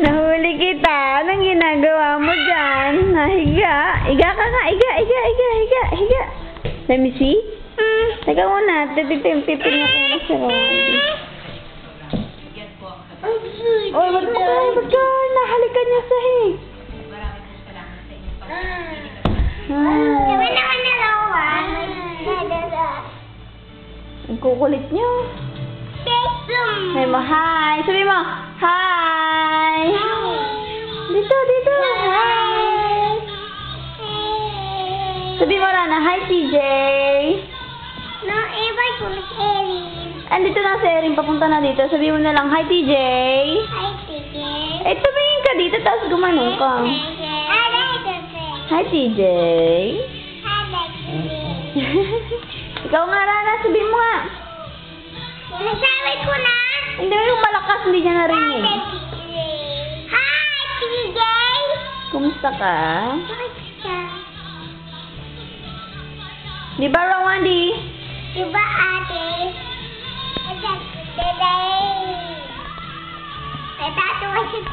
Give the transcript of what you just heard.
Nahuli kita. Anong ginagawa mo dyan? Nahiga. Higa ka nga. Higa. Let me see. Teka muna. Titingnan ko muna sa Randy. Oy, ba't ka? Nahalikan niya sa hig. Ang kukulit niyo. May mo, hi. Sabi mo, hi. Dito. Hi. Sabi mo, Rana, hi, TJ. No, iba ko na Erin. Andito na si Erin, papunta na dito. Sabi mo na lang, hi, TJ. Hi, TJ. Eh, tumingin ka dito, tapos gumanong ka. Hi, TJ. Ikaw nga, Rana, sabi mo nga. Nasabi ko na. Hindi mo yung malakas, hindi niya narinig. Hi, TJ. Kumusta ka? Di ba, Rawandi? Diba, ate? Dede. May tatuwa si